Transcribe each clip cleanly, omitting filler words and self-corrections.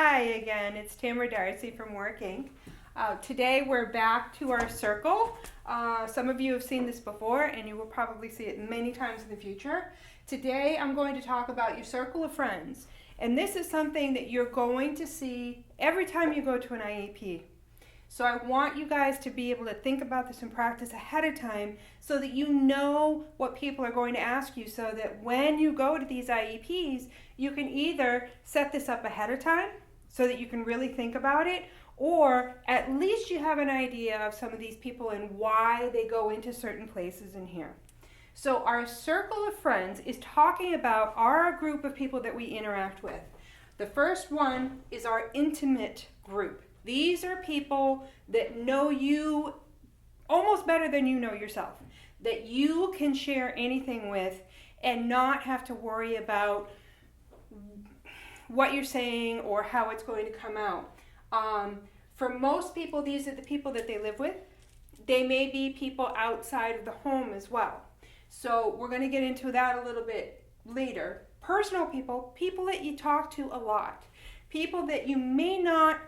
Hi again, it's Tamara Darcy from Working. Today we're back to our circle. Some of you have seen this before and you will probably see it many times in the future. Today I'm going to talk about your circle of friends. And this is something that you're going to see every time you go to an IEP. So I want you guys to be able to think about this and practice ahead of time so that you know what people are going to ask you, so that when you go to these IEPs, you can either set this up ahead of time so that you can really think about it, or at least you have an idea of some of these people and why they go into certain places in here. So our circle of friends is talking about our group of people that we interact with. The first one is our intimate group. These are people that know you almost better than you know yourself, that you can share anything with and not have to worry about what you're saying or how it's going to come out. For most people, these are the people that they live with. They may be people outside of the home as well. So we're going to get into that a little bit later. Personal people, people that you talk to a lot, people that they may not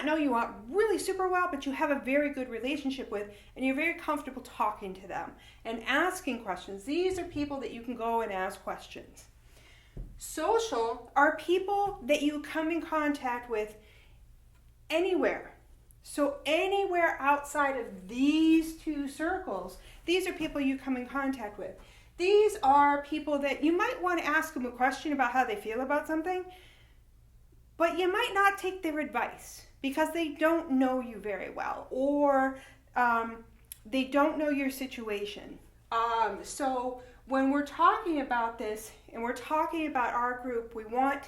know you really super well, but you have a very good relationship with, and you're very comfortable talking to them and asking questions. These are people that you can go and ask questions. Social are people that you come in contact with anywhere. So anywhere outside of these two circles, these are people you come in contact with. These are people that you might want to ask them a question about how they feel about something, but you might not take their advice because they don't know you very well, or they don't know your situation. So when we're talking about this and we're talking about our group, we want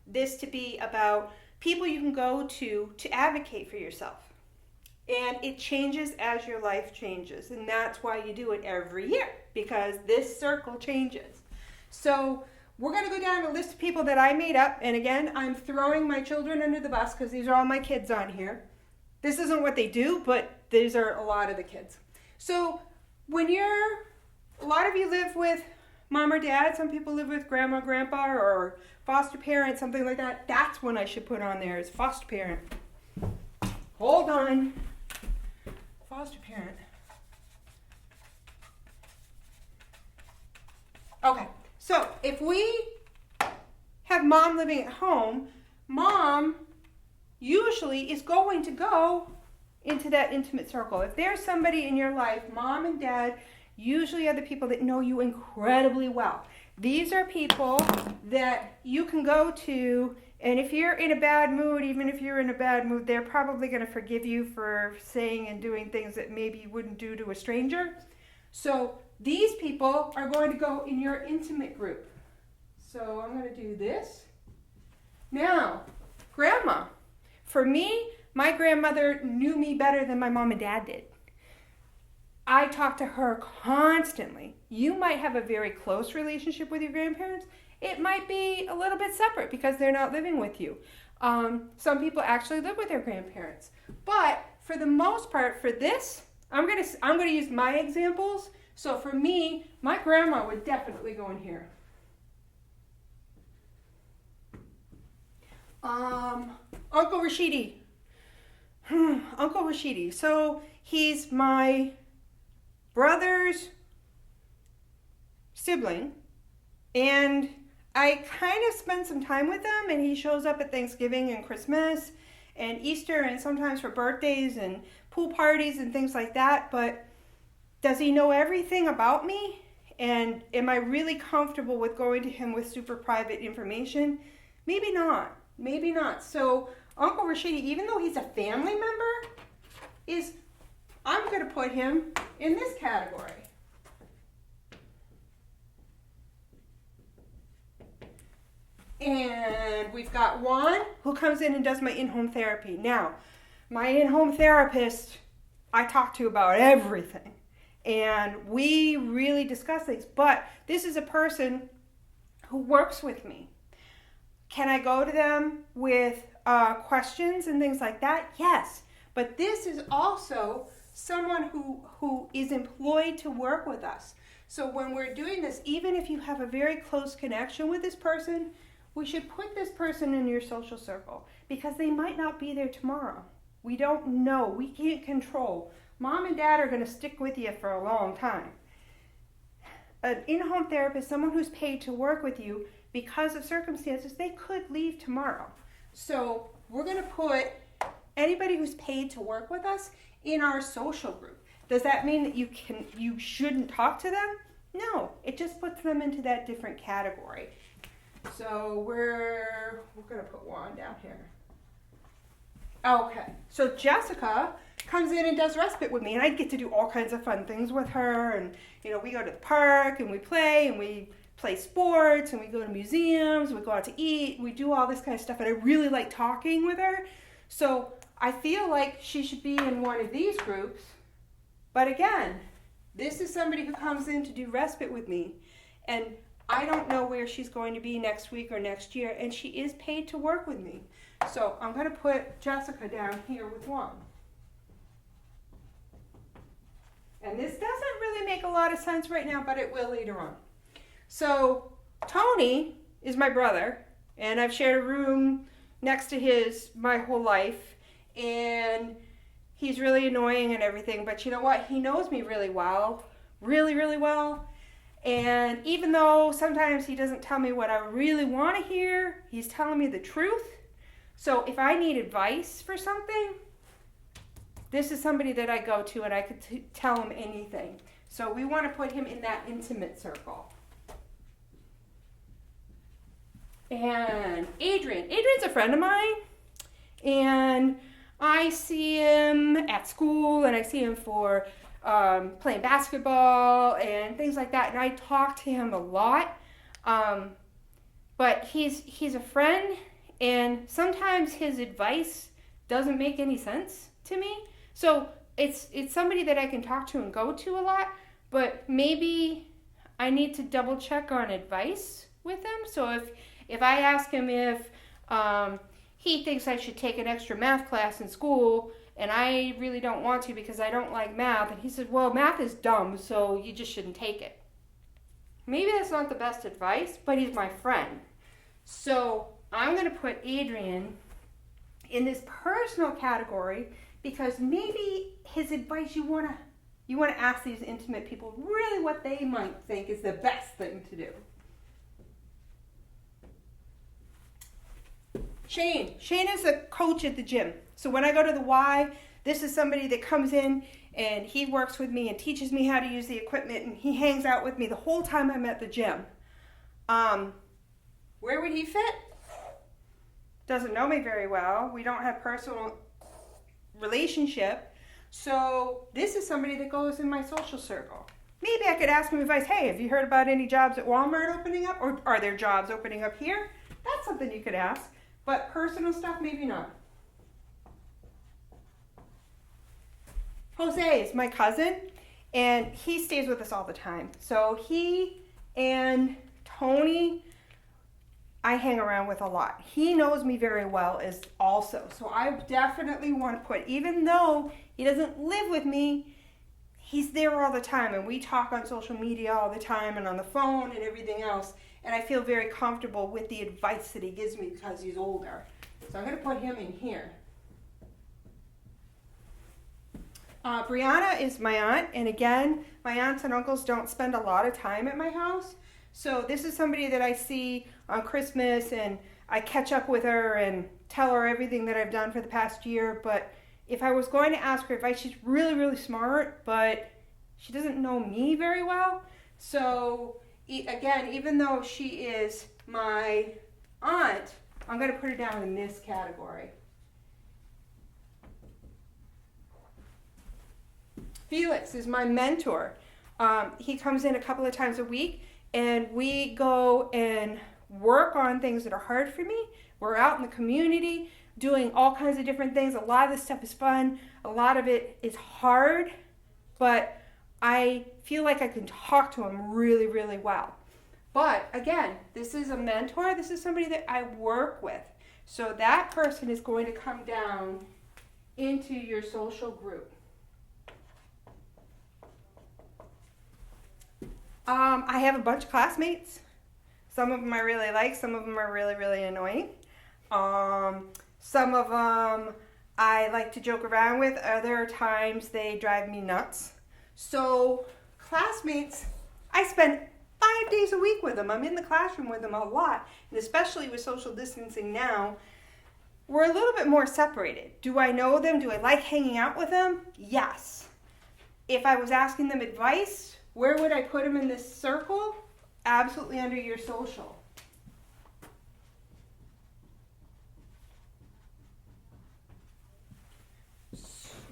this to be about people you can go to advocate for yourself. And it changes as your life changes. And that's why you do it every year, because this circle changes. So we're going to go down a list of people that I made up. And again, I'm throwing my children under the bus because these are all my kids on here. This isn't what they do, but these are a lot of the kids. So a lot of you live with mom or dad. Some people live with grandma, grandpa, or foster parent, something like that. That's when I should put on there is foster parent. Hold on. Foster parent. Okay. So if we have mom living at home, mom usually is going to go into that intimate circle. If there's somebody in your life, mom and dad usually are the people that know you incredibly well. These are people that you can go to, and if you're in a bad mood, even if you're in a bad mood, they're probably going to forgive you for saying and doing things that maybe you wouldn't do to a stranger. So these people are going to go in your intimate group. So I'm going to do this. Now, grandma. For me, my grandmother knew me better than my mom and dad did. I talk to her constantly. You might have a very close relationship with your grandparents. It might be a little bit separate because they're not living with you. Some people actually live with their grandparents. But for the most part, for this, I'm gonna use my examples. So for me, my grandma would definitely go in here. Uncle Rashidi. Uncle Rashidi. So he's my brother's sibling, and I kind of spend some time with him, and he shows up at Thanksgiving and Christmas and Easter and sometimes for birthdays and pool parties and things like that. But does he know everything about me? And am I really comfortable with going to him with super private information? Maybe not. Maybe not. So Uncle Rashidi, even though he's a family member, I'm going to put him in this category. And we've got one who comes in and does my in-home therapy. Now, my in-home therapist, I talk to about everything. And we really discuss things. But this is a person who works with me. Can I go to them with questions and things like that? Yes. But this is also someone who is employed to work with us. So when we're doing this, even if you have a very close connection with this person, we should put this person in your social circle because they might not be there tomorrow. We don't know. We can't control. Mom and dad are going to stick with you for a long time. An in-home therapist, someone who's paid to work with you because of circumstances, they could leave tomorrow. So we're going to put anybody who's paid to work with us in our social group. Does that mean that you shouldn't talk to them? No, it just puts them into that different category. So we're going to put Juan down here. Okay, so Jessica comes in and does respite with me, and I get to do all kinds of fun things with her, and we go to the park and we play sports, and we go to museums, we go out to eat, we do all this kind of stuff, and I really like talking with her. So I feel like she should be in one of these groups. But again, this is somebody who comes in to do respite with me, and I don't know where she's going to be next week or next year, and she is paid to work with me. So I'm going to put Jessica down here with Juan. And this doesn't really make a lot of sense right now, but it will later on. So Tony is my brother, and I've shared a room next to his my whole life, and he's really annoying and everything, but you know what? He knows me really well, really, really well. And even though sometimes he doesn't tell me what I really want to hear, he's telling me the truth. So if I need advice for something, this is somebody that I go to and I could tell him anything. So we want to put him in that intimate circle. And Adrian's a friend of mine, and I see him at school, and I see him for playing basketball and things like that, and I talk to him a lot. But he's a friend, and sometimes his advice doesn't make any sense to me. So it's somebody that I can talk to and go to a lot, but maybe I need to double check on advice with him. So if I ask him if he thinks I should take an extra math class in school, and I really don't want to because I don't like math, and he said, well, math is dumb, so you just shouldn't take it. Maybe that's not the best advice, but he's my friend. So I'm going to put Adrian in this personal category because maybe his advice, you want to ask these intimate people really what they might think is the best thing to do. Shane is a coach at the gym. So when I go to the Y, this is somebody that comes in and he works with me and teaches me how to use the equipment, and he hangs out with me the whole time I'm at the gym. Where would he fit? Doesn't know me very well. We don't have personal relationship. So this is somebody that goes in my social circle. Maybe I could ask him advice. Hey, have you heard about any jobs at Walmart opening up? Or are there jobs opening up here? That's something you could ask. But personal stuff, maybe not. Jose is my cousin, and he stays with us all the time. So he and Tony, I hang around with a lot. He knows me very well as also. So I definitely want to put, even though he doesn't live with me, he's there all the time, and we talk on social media all the time and on the phone and everything else. And I feel very comfortable with the advice that he gives me because he's older. So I'm going to put him in here. Brianna is my aunt, and again, my aunts and uncles don't spend a lot of time at my house. So this is somebody that I see on Christmas, and I catch up with her and tell her everything that I've done for the past year. But if I was going to ask her advice, she's really, really smart, but she doesn't know me very well. So again, even though she is my aunt, I'm going to put her down in this category. Felix is my mentor. He comes in a couple of times a week, and we go and work on things that are hard for me. We're out in the community doing all kinds of different things. A lot of this stuff is fun. A lot of it is hard, but I feel like I can talk to him really, really well. But again, this is a mentor. This is somebody that I work with. So that person is going to come down into your social group. I have a bunch of classmates. Some of them I really like, some of them are really, really annoying. Some of them I like to joke around with, other times they drive me nuts. So classmates, I spend 5 days a week with them. I'm in the classroom with them a lot, and especially with social distancing now, we're a little bit more separated. Do I know them? Do I like hanging out with them? Yes. If I was asking them advice, where would I put them in this circle? Absolutely under your social.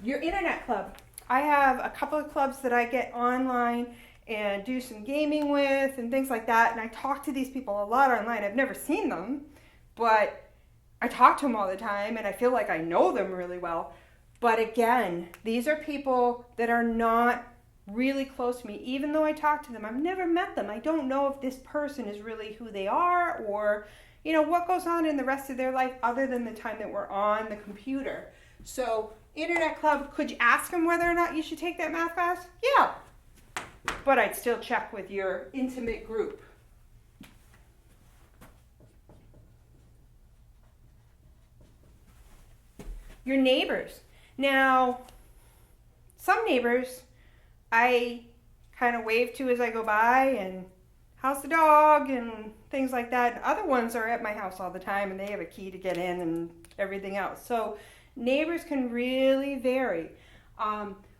Your internet club. I have a couple of clubs that I get online and do some gaming with and things like that. And I talk to these people a lot online. I've never seen them, but I talk to them all the time and I feel like I know them really well. But again, these are people that are not really close to me. Even though I talk to them, I've never met them. I don't know if this person is really who they are or, what goes on in the rest of their life other than the time that we're on the computer. So internet club, could you ask them whether or not you should take that math class? Yeah. But I'd still check with your intimate group. Your neighbors. Now, some neighbors I kind of wave to as I go by and how's the dog and things like that. And other ones are at my house all the time and they have a key to get in and everything else. So neighbors can really vary.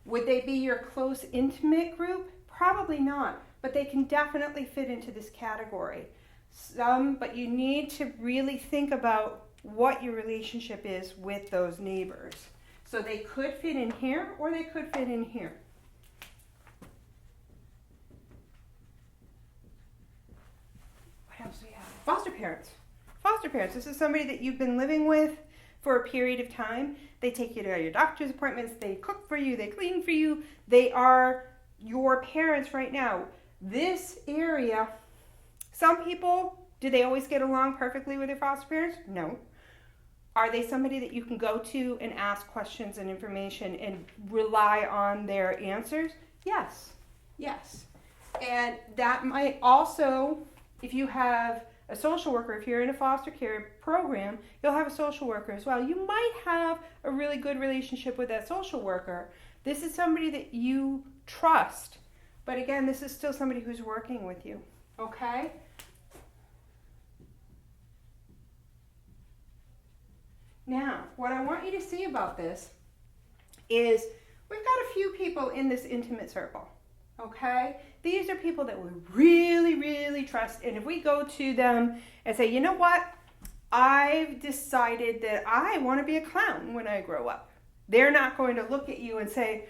Would they be your close, intimate group? Probably not, but they can definitely fit into this category. But you need to really think about what your relationship is with those neighbors. So they could fit in here or they could fit in here. What else do we have? Foster parents. Foster parents. This is somebody that you've been living with for a period of time. They take you to your doctor's appointments. They cook for you. They clean for you. They are your parents right now. This area, some people, do they always get along perfectly with their foster parents? No. Are they somebody that you can go to and ask questions and information and rely on their answers? Yes. Yes. And that might also, if you have a social worker, if you're in a foster care program, you'll have a social worker as well. You might have a really good relationship with that social worker. This is somebody that you trust. But again, this is still somebody who's working with you. Okay? Now, what I want you to see about this is we've got a few people in this intimate circle. Okay? These are people that we really, really trust. And if we go to them and say, you know what? I've decided that I want to be a clown when I grow up. They're not going to look at you and say,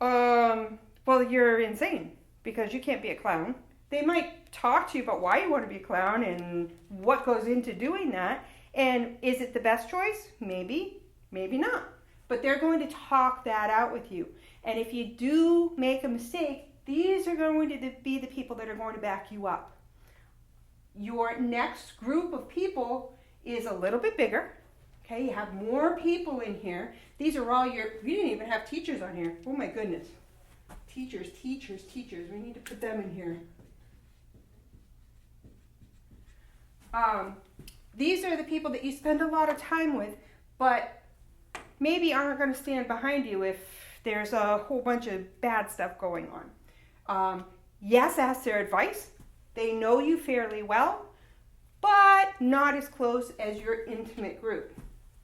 well, you're insane because you can't be a clown. They might talk to you about why you want to be a clown and what goes into doing that. And is it the best choice? Maybe, maybe not. But they're going to talk that out with you. And if you do make a mistake, these are going to be the people that are going to back you up. Your next group of people is a little bit bigger. Okay, you have more people in here. These are all you didn't even have teachers on here. Oh my goodness. Teachers. We need to put them in here. These are the people that you spend a lot of time with, but maybe aren't going to stand behind you if there's a whole bunch of bad stuff going on. Yes, ask their advice. They know you fairly well, but not as close as your intimate group.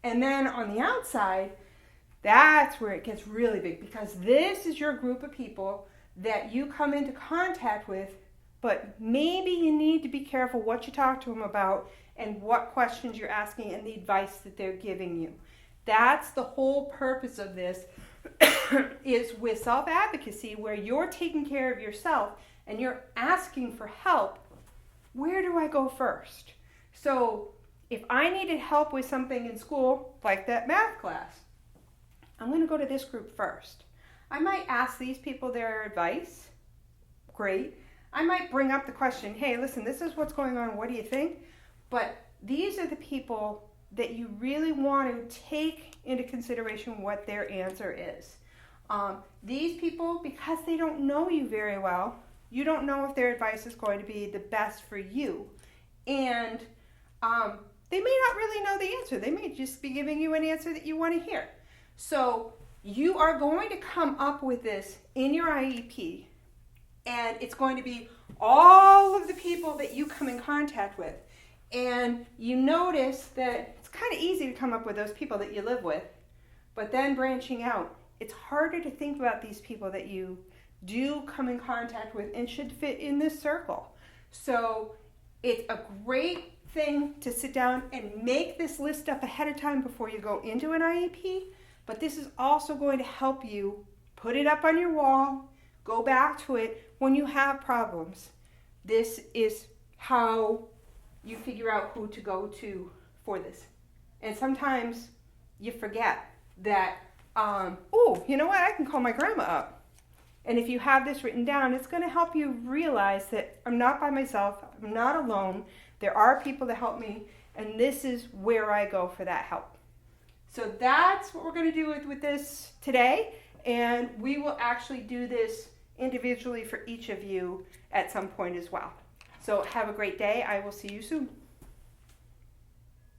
And then on the outside, that's where it gets really big because this is your group of people that you come into contact with, but maybe you need to be careful what you talk to them about and what questions you're asking and the advice that they're giving you. That's the whole purpose of this is with self-advocacy where you're taking care of yourself and you're asking for help. Where do I go first? So if I needed help with something in school, like that math class, I'm going to go to this group first. I might ask these people their advice. Great. I might bring up the question, hey, listen, this is what's going on. What do you think? But these are the people that you really want to take into consideration what their answer is. These people, because they don't know you very well, You don't know if their advice is going to be the best for you. And they may not really know the answer. They may just be giving you an answer that you want to hear. So you are going to come up with this in your IEP, and it's going to be all of the people that you come in contact with. And you notice that it's kind of easy to come up with those people that you live with, but then branching out, it's harder to think about these people that you do come in contact with and should fit in this circle. So it's a great thing to sit down and make this list up ahead of time before you go into an IEP, but this is also going to help you put it up on your wall, go back to it when you have problems. This is how you figure out who to go to for this. And sometimes you forget that, oh, you know what, I can call my grandma up. And if you have this written down, it's going to help you realize that I'm not by myself, I'm not alone, there are people to help me, and this is where I go for that help. So that's what we're going to do with this today, and we will actually do this individually for each of you at some point as well. So have a great day. I will see you soon.